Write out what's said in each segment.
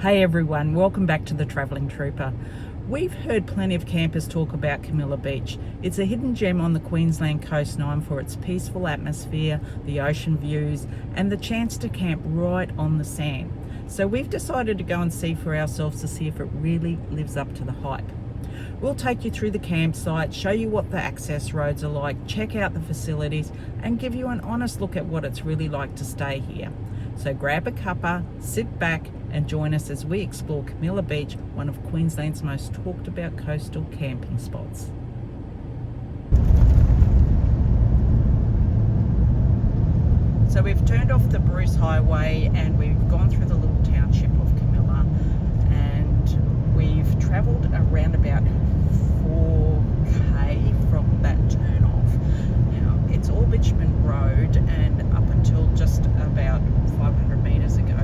Hey everyone, welcome back to the Travelling Trooper. We've heard plenty of campers talk about Carmila Beach. It's a hidden gem on the Queensland coast, known for its peaceful atmosphere, the ocean views, and the chance to camp right on the sand. So we've decided to go and see for ourselves to see if it really lives up to the hype. We'll take you through the campsite, show you what the access roads are like, check out the facilities, and give you an honest look at what it's really like to stay here. So grab a cuppa, sit back, and join us as we explore Carmila Beach, one of Queensland's most talked about coastal camping spots. So we've turned off the Bruce Highway and we've gone through the little township of Carmila, and we've travelled around about 4k from that turn off. Now it's all bitumen road, and up until just about 500 metres ago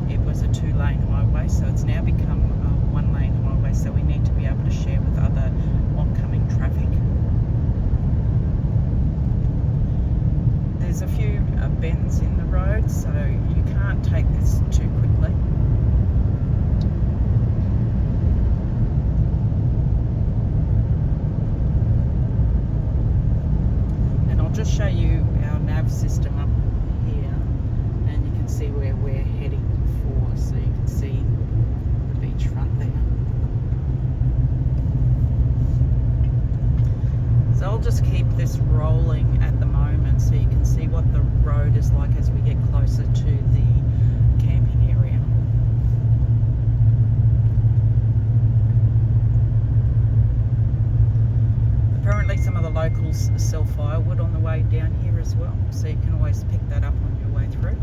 it was a 2-lane highway, so it's now become a 1-lane highway, so we need to be able to share with other oncoming traffic. There's a few bends in the road, so you can't take this too quickly. And I'll just show you our nav system up here, and you can see where we're heading for, so you can see the beachfront there. So I'll just keep this rolling at the moment so you can see what the road is like as we get closer to the camping area. Apparently some of the locals sell firewood on the way down here as well, so you can always pick that up on your way through.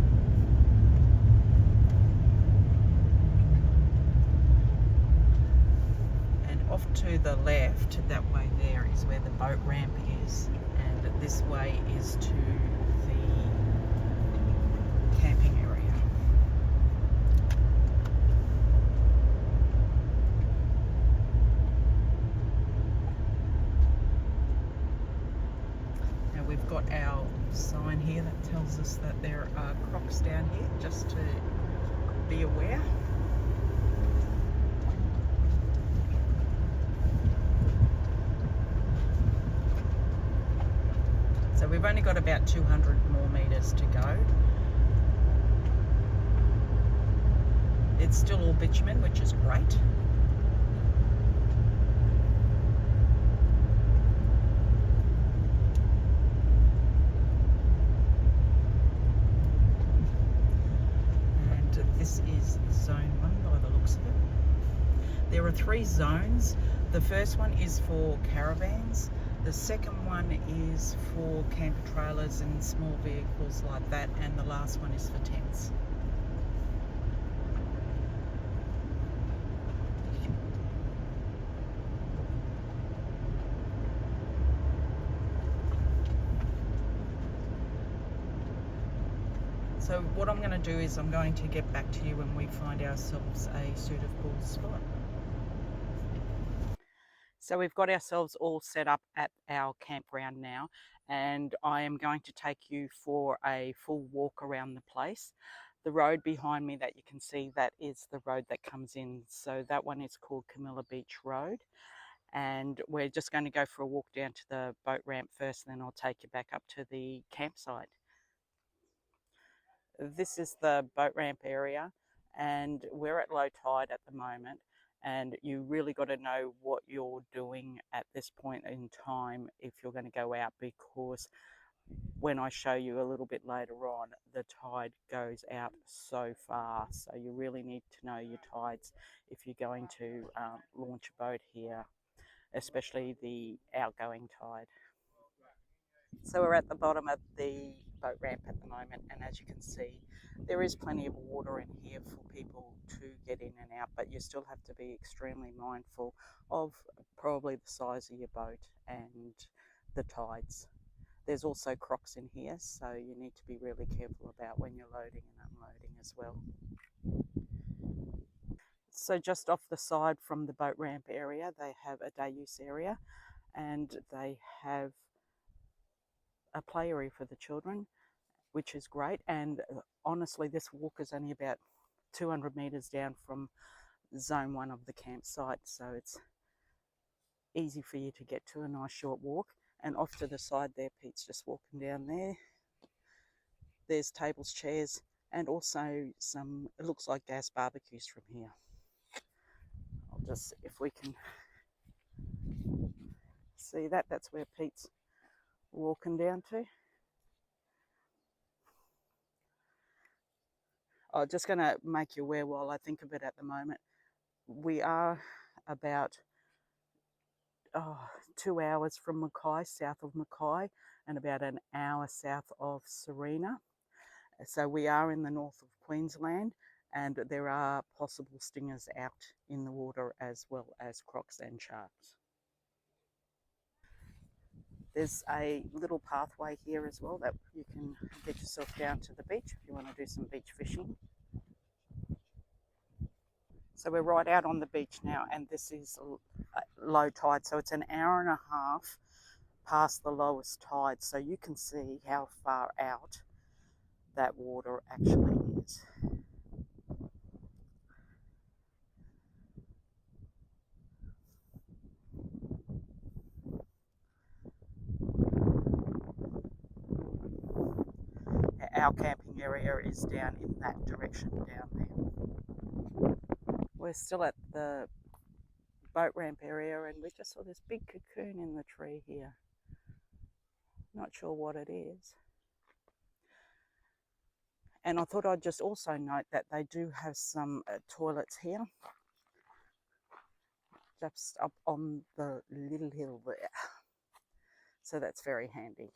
Off to the left, that way there is where the boat ramp is, and this way is to the camping area. Now we've got our sign here that tells us that there are crocs down here, just to be aware. So we've only got about 200 more metres to go. It's still all bitumen, which is great. And this is zone 1 by the looks of it. There are 3 zones. The first one is for caravans. The second one is for camper trailers and small vehicles like that, and the last one is for tents. So what I'm going to do is I'm going to get back to you when we find ourselves a suitable spot. So we've got ourselves all set up at our campground now, and I am going to take you for a full walk around the place. The road behind me that you can see, that is the road that comes in. So that one is called Carmila Beach Road, and we're just going to go for a walk down to the boat ramp first, and then I'll take you back up to the campsite. This is the boat ramp area, and we're at low tide at the moment. And you really got to know what you're doing at this point in time if you're going to go out, because when I show you a little bit later on, the tide goes out so far. So you really need to know your tides if you're going to launch a boat here, especially the outgoing tide. So we're at the bottom of the boat ramp at the moment, and as you can see, there is plenty of water in here for people to get in and out, but you still have to be extremely mindful of probably the size of your boat and the tides. There's also crocs in here, so you need to be really careful about when you're loading and unloading as well. So just off the side from the boat ramp area, they have a day use area, and they have a play area for the children, which is great. And honestly, this walk is only about 200 metres down from zone 1 of the campsite, so it's easy for you to get to, a nice short walk. And off to the side there, Pete's just walking down there. There's tables, chairs, and also some, it looks like gas barbecues from here. I'll just, if we can see that, that's where Pete's walking down to. I'm just going to make you aware while I think of it at the moment. We are about 2 hours from Mackay, south of Mackay, and about an hour south of Serena. So we are in the north of Queensland, and there are possible stingers out in the water as well as crocs and sharks. There's a little pathway here as well that you can get yourself down to the beach if you want to do some beach fishing. So we're right out on the beach now, and this is low tide, so it's an hour and a half past the lowest tide, so you can see how far out that water actually is. Our camping area is down in that direction down there. We're still at the boat ramp area, and we just saw this big cocoon in the tree here. Not sure what it is. And I thought I'd just also note that they do have some toilets here, just up on the little hill there. So that's very handy.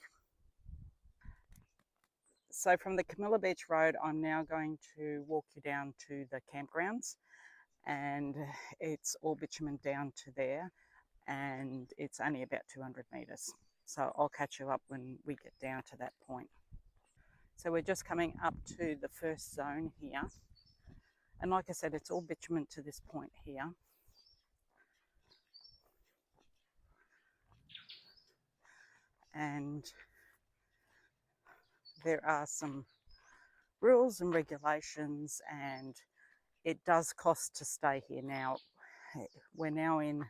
So from the Carmila Beach Road, I'm now going to walk you down to the campgrounds, and it's all bitumen down to there, and it's only about 200 metres. So I'll catch you up when we get down to that point. So we're just coming up to the first zone here, and like I said, it's all bitumen to this point here. And there are some rules and regulations, and it does cost to stay here. Now, we're now in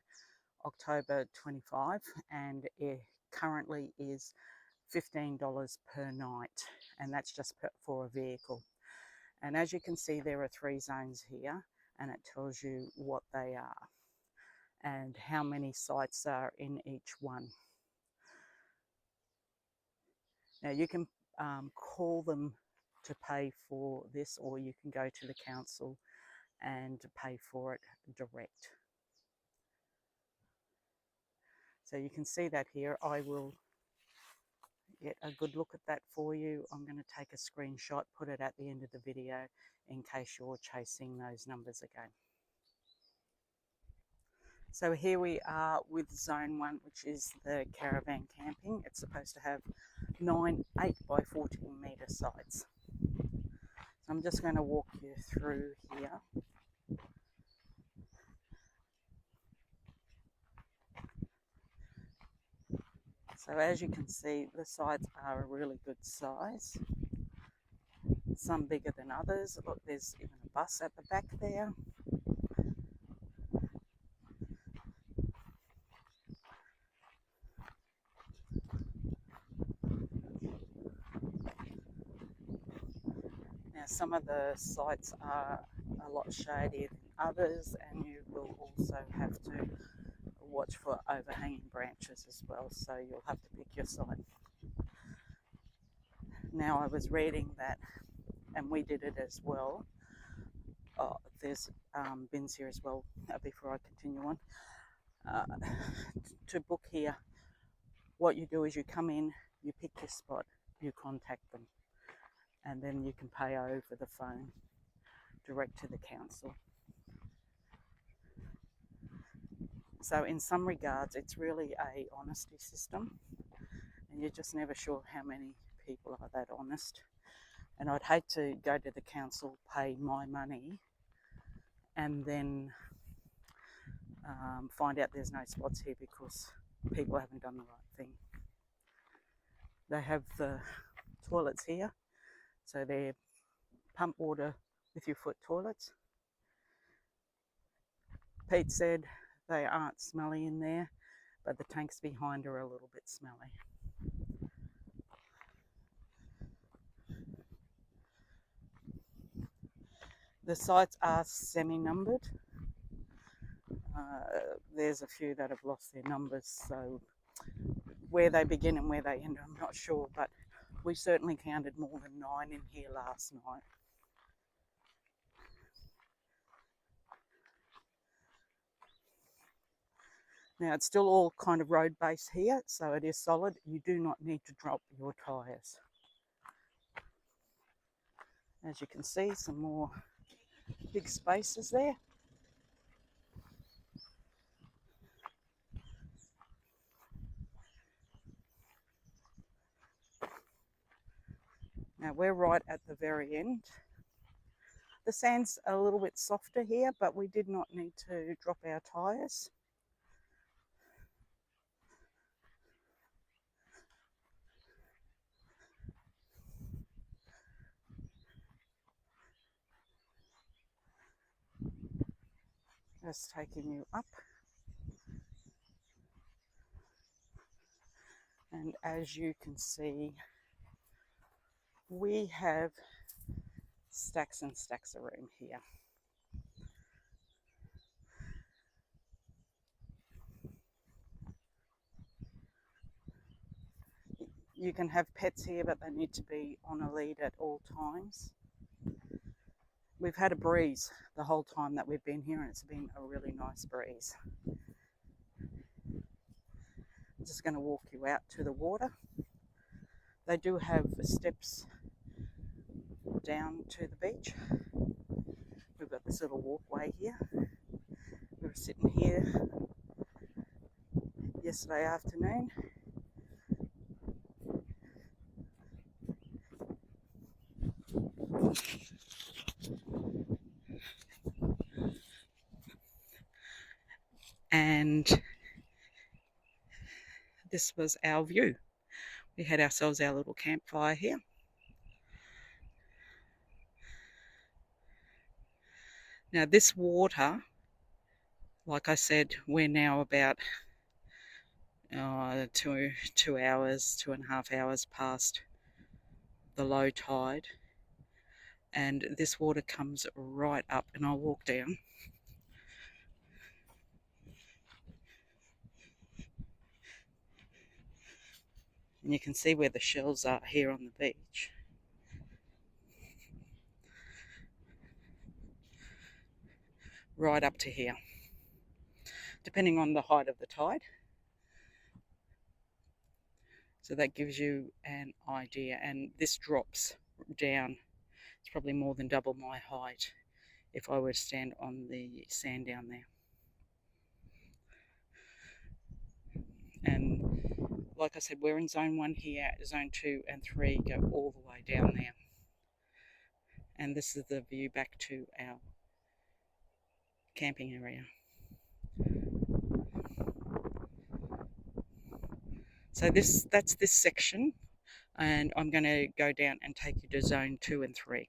October 25, and it currently is $15 per night, and that's just for a vehicle. And as you can see, there are 3 zones here, and it tells you what they are and how many sites are in each one. Now you can call them to pay for this, or you can go to the council and pay for it direct. So you can see that here. I will get a good look at that for you. I'm going to take a screenshot, put it at the end of the video in case you're chasing those numbers again. So here we are with zone 1, which is the caravan camping. It's supposed to have 9 8 by 14 metre sites. So I'm just going to walk you through here. So as you can see, the sites are a really good size. Some bigger than others. Look, there's even a bus at the back there. Now some of the sites are a lot shadier than others, and you will also have to watch for overhanging branches as well, so you'll have to pick your site. Now I was reading that, and we did it as well. There's bins here as well before I continue on. To book here, what you do is you come in, you pick your spot, you contact them, and then you can pay over the phone direct to the council. So in some regards, it's really a honesty system, and you're just never sure how many people are that honest. And I'd hate to go to the council, pay my money, and then find out there's no spots here because people haven't done the right thing. They have the toilets here, so they're pump water with your foot toilets. Pete said they aren't smelly in there, but the tanks behind are a little bit smelly. The sites are semi-numbered. There's a few that have lost their numbers, so where they begin and where they end, I'm not sure, but we certainly counted more than 9 in here last night. Now, it's still all kind of road base here, so it is solid. You do not need to drop your tyres. As you can see, some more big spaces there. Now, we're right at the very end. The sand's a little bit softer here, but we did not need to drop our tyres. Just taking you up. And as you can see, we have stacks and stacks of room here. You can have pets here, but they need to be on a lead at all times. We've had a breeze the whole time that we've been here, and it's been a really nice breeze. I'm just going to walk you out to the water. They do have steps down to the beach. We've got this little walkway here. We were sitting here yesterday afternoon. And this was our view. We had ourselves our little campfire here. Now this water, like I said, we're now about 2 hours, 2.5 hours past the low tide, and this water comes right up, and I'll walk down. And you can see where the shells are here on the beach. Right up to here, depending on the height of the tide. So that gives you an idea, and this drops down. It's probably more than double my height if I were to stand on the sand down there. And like I said, we're in zone 1 here. Zone 2 and 3 go all the way down there. And this is the view back to our camping area. So that's this section, and I'm going to go down and take you to zone 2 and 3.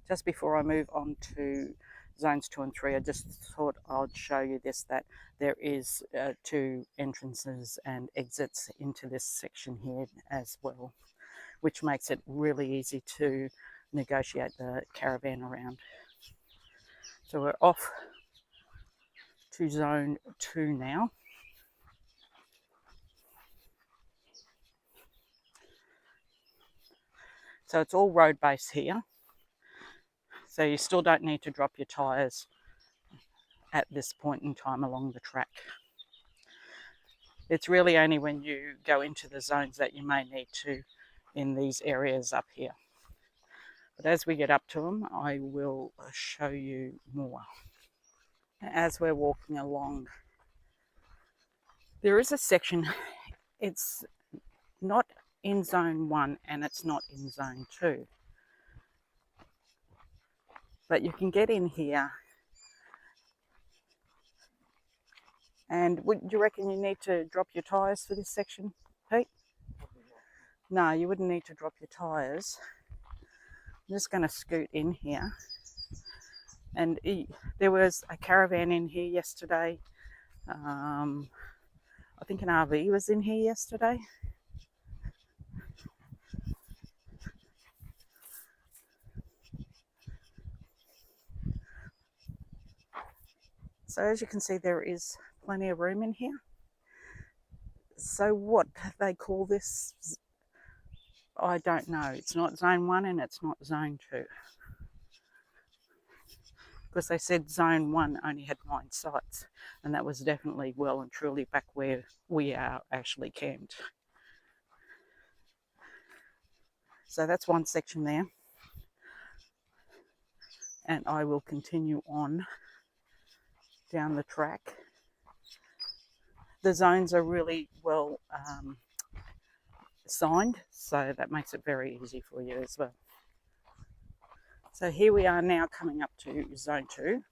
Just before I move on to zones 2 and 3, I just thought I'd show you this, that there is 2 entrances and exits into this section here as well, which makes it really easy to negotiate the caravan around. So we're off to zone 2 now. So it's all road base here. So you still don't need to drop your tyres at this point in time along the track. It's really only when you go into the zones that you may need to in these areas up here. But as we get up to them, I will show you more. As we're walking along, there is a section, it's not in zone 1 and it's not in zone 2. But you can get in here. And would you reckon you need to drop your tyres for this section, Pete? No, you wouldn't need to drop your tyres. I'm just going to scoot in here. And there was a caravan in here yesterday. I think an RV was in here yesterday. So as you can see, there is plenty of room in here. So what they call this, I don't know. It's not zone 1 and it's not zone 2. Because they said zone 1 only had 9 sites, and that was definitely well and truly back where we are actually camped. So that's one section there. And I will continue on down the track. The zones are really well signed, so that makes it very easy for you as well. So here we are now coming up to zone 2,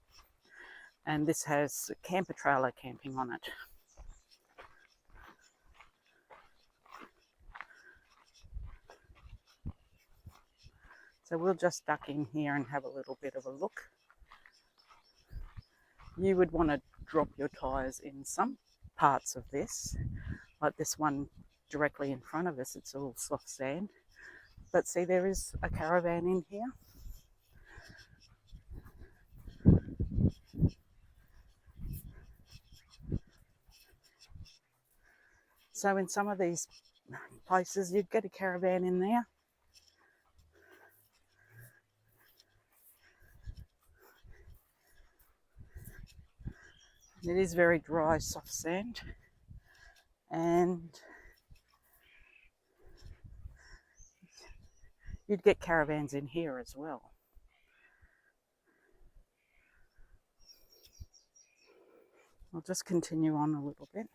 and this has camper trailer camping on it. So we'll just duck in here and have a little bit of a look. You would want to drop your tyres in some parts of this, like this one directly in front of us, it's all soft sand. But see, there is a caravan in here. So in some of these places, you'd get a caravan in there. It is very dry, soft sand. And you'd get caravans in here as well. I'll just continue on a little bit.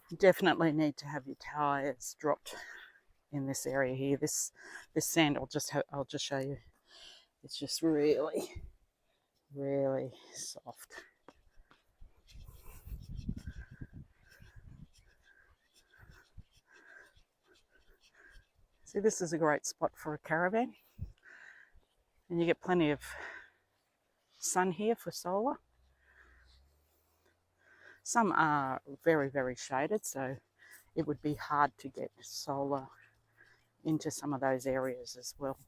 You definitely need to have your tyres dropped in this area here. This sand, I'll just show you. It's just really, really soft. See, this is a great spot for a caravan, and you get plenty of sun here for solar. Some are very, very shaded, so it would be hard to get solar into some of those areas as well.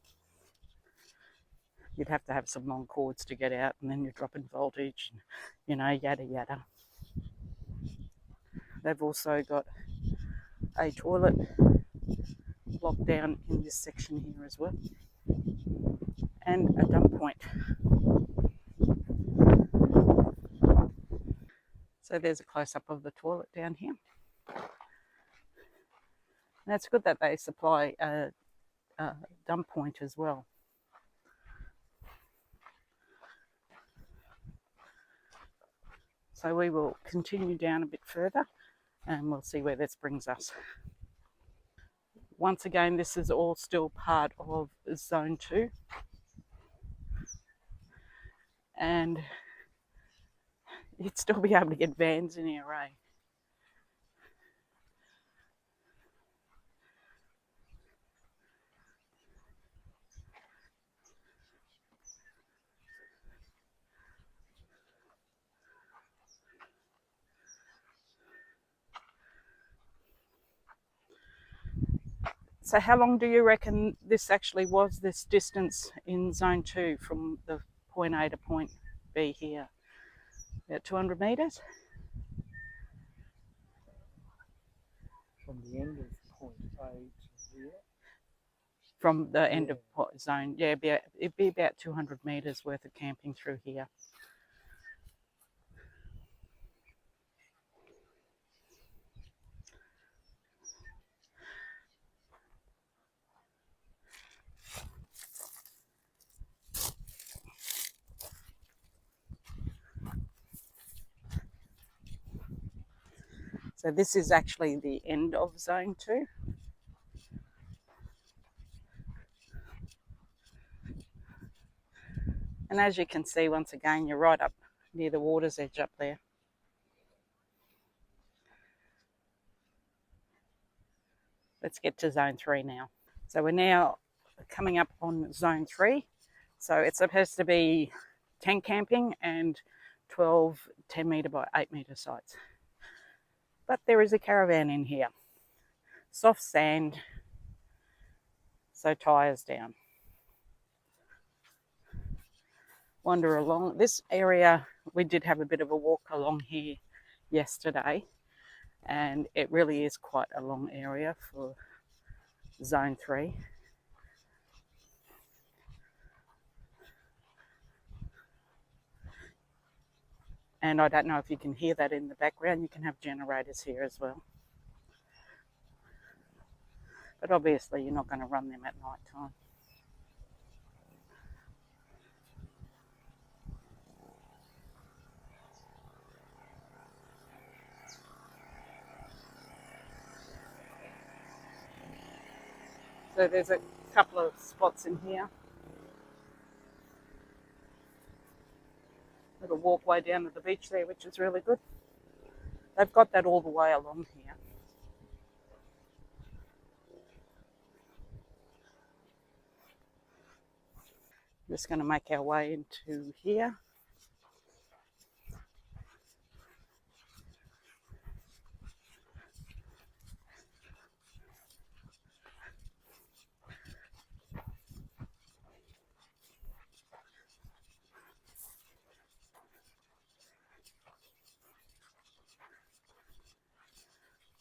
You'd have to have some long cords to get out, and then you're dropping voltage, and, you know, yada yada. They've also got a toilet blocked down in this section here as well, and a dump point. So there's a close-up of the toilet down here. And it's good that they supply a dump point as well. So we will continue down a bit further and we'll see where this brings us. Once again, this is all still part of zone 2. And you'd still be able to get vans in here, eh? So how long do you reckon this actually was, this distance in zone 2 from the point A to point B here? About 200 metres? From the end of point A to here? From the end of zone, yeah, it'd be about 200 metres worth of camping through here. So this is actually the end of zone 2. And as you can see, once again, you're right up near the water's edge up there. Let's get to zone 3 now. So we're now coming up on zone 3. So it's supposed to be tent camping and 12 10-metre by 8-metre sites. But there is a caravan in here. Soft sand, so tyres down. Wander along. This area, we did have a bit of a walk along here yesterday, and it really is quite a long area for zone 3. And I don't know if you can hear that in the background. You can have generators here as well. But obviously you're not going to run them at night time. So there's a couple of spots in here. Little walkway down to the beach there, which is really good. They've got that all the way along here. Just going to make our way into here.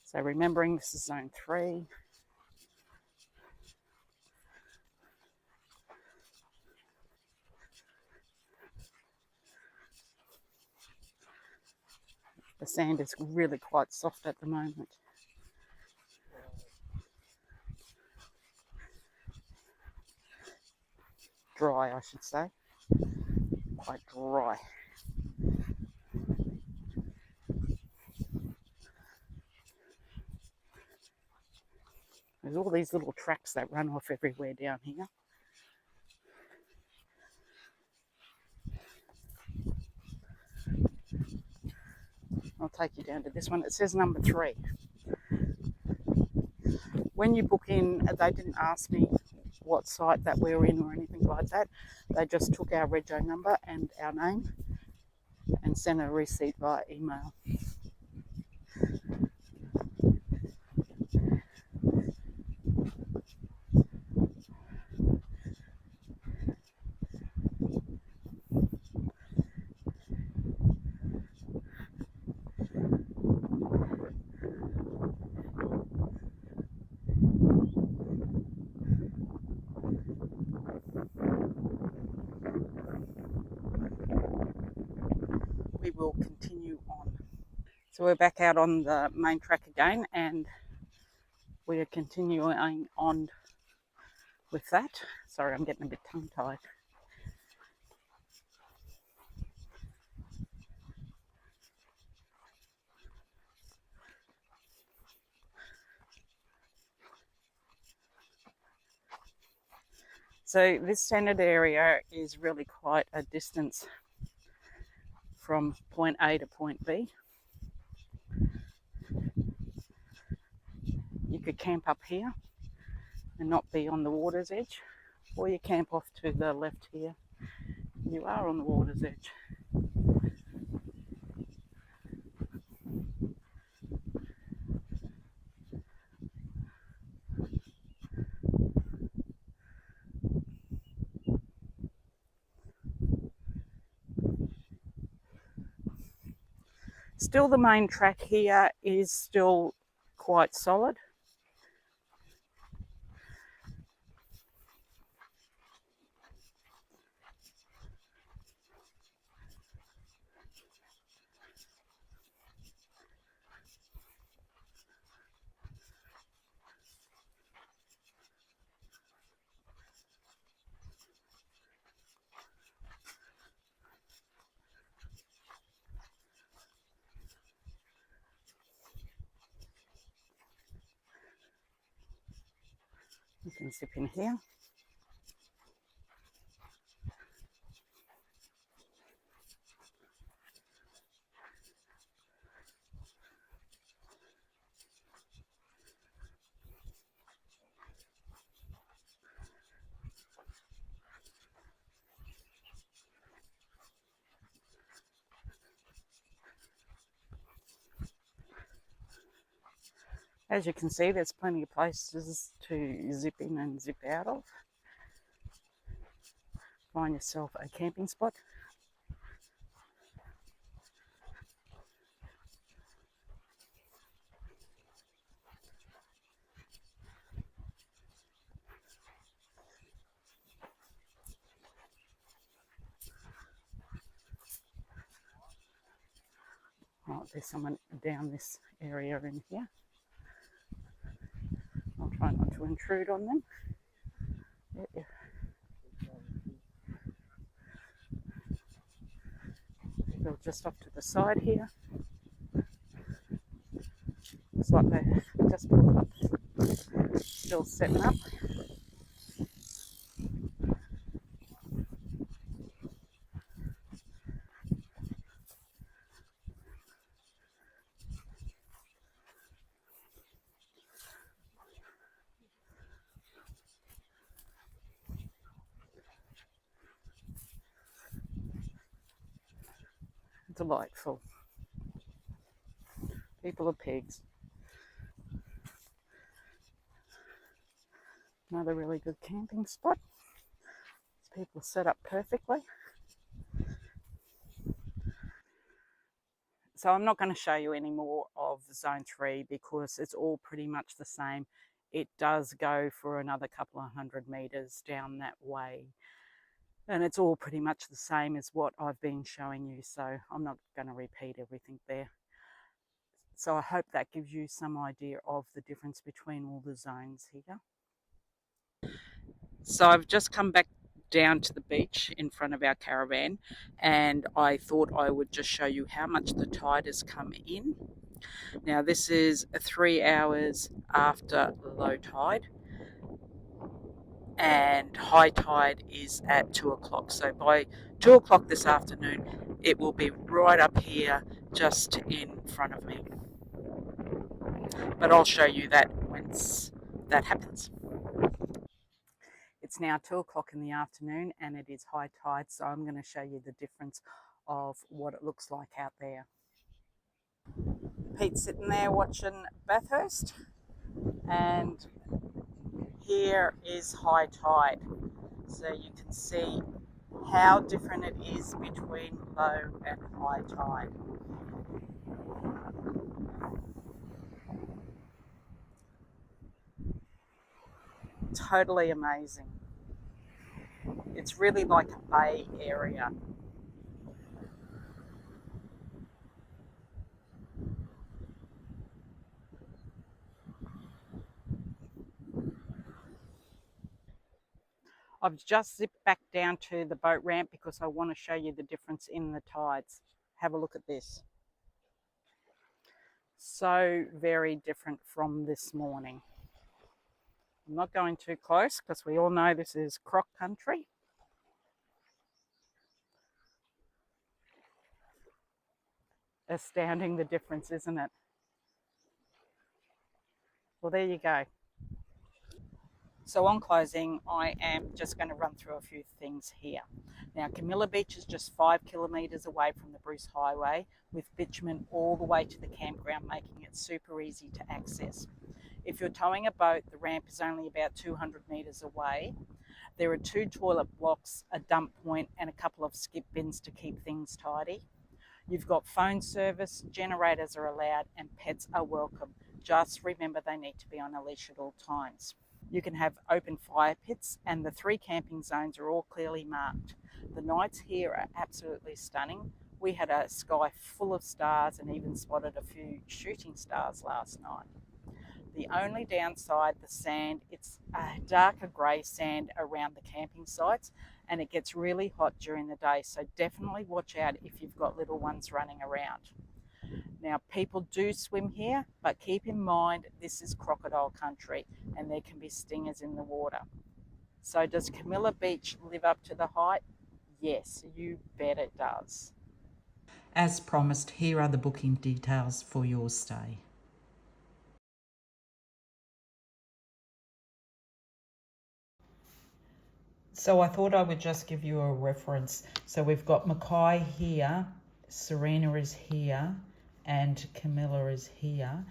So remembering this is zone 3. The sand is really quite soft at the moment. Dry, I should say. Quite dry. There's all these little tracks that run off everywhere down here. I'll take you down to this one. It says number 3. When you book in, they didn't ask me what site that we're in or anything like that. They just took our rego number and our name and sent a receipt via email. We will continue on. So we're back out on the main track again, and we are continuing on with that. Sorry, I'm getting a bit tongue-tied. So this centered area is really quite a distance from point A to point B. You could camp up here and not be on the water's edge, or you camp off to the left here. You are on the water's edge. Still, the main track here is still quite solid. You can zip in here. As you can see, there's plenty of places to zip in and zip out of. Find yourself a camping spot. Oh, there's someone down this area in here. I'll try not to intrude on them. Yeah. They're just off to the side here. Looks like they're just still setting up. Delightful. People are pigs. Another really good camping spot. People set up perfectly. So I'm not going to show you any more of Zone 3 because it's all pretty much the same. It does go for another couple of 100 metres down that way. And it's all pretty much the same as what I've been showing you. So I'm not going to repeat everything there. So I hope that gives you some idea of the difference between all the zones here. So I've just come back down to the beach in front of our caravan, and I thought I would just show you how much the tide has come in. Now this is 3 hours after low tide, and high tide is at 2 o'clock. So by 2 o'clock this afternoon, it will be right up here just in front of me. But I'll show you that once that happens. It's now 2 o'clock in the afternoon and it is high tide, so I'm going to show you the difference of what it looks like out there. Pete's sitting there watching Bathurst, and here is high tide. So you can see how different it is between low and high tide. Totally amazing. It's really like a bay area. I've just zipped back down to the boat ramp because I want to show you the difference in the tides. Have a look at this. So very different from this morning. I'm not going too close because we all know this is croc country. Astounding the difference, isn't it? Well, there you go. So on closing, I am just going to run through a few things here. Now, Carmila Beach is just 5 kilometres away from the Bruce Highway, with bitumen all the way to the campground, making it super easy to access. If you're towing a boat, the ramp is only about 200 metres away. There are 2 toilet blocks, a dump point, and a couple of skip bins to keep things tidy. You've got phone service, generators are allowed, and pets are welcome. Just remember they need to be on a leash at all times. You can have open fire pits, and the 3 camping zones are all clearly marked. The nights here are absolutely stunning. We had a sky full of stars and even spotted a few shooting stars last night. The only downside, the sand, it's a darker grey sand around the camping sites, and it gets really hot during the day, so definitely watch out if you've got little ones running around. Now, people do swim here, but keep in mind this is crocodile country and there can be stingers in the water. So does Carmila Beach live up to the hype? Yes, you bet it does. As promised, here are the booking details for your stay. So I thought I would just give you a reference. So we've got Mackay here, Serena is here, and Camilla is here.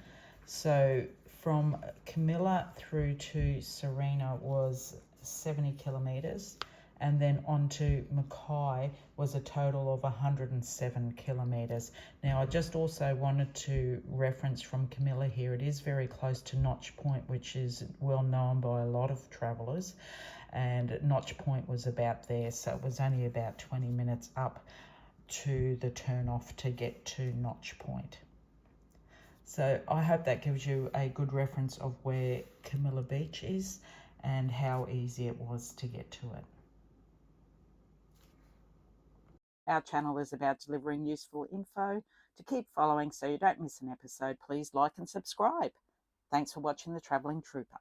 So from Carmila through to Serena was 70 kilometres, and then on to Mackay was a total of 107 kilometres. Now, I just also wanted to reference from Carmila here, it is very close to Notch Point, which is well known by a lot of travellers, and Notch Point was about there, so it was only about 20 minutes up to the turn off to get to Notch Point. So I hope that gives you a good reference of where Carmila Beach is and how easy it was to get to it. Our channel is about delivering useful info. To keep following so you don't miss an episode, please like and subscribe. Thanks for watching The Travelling Trooper.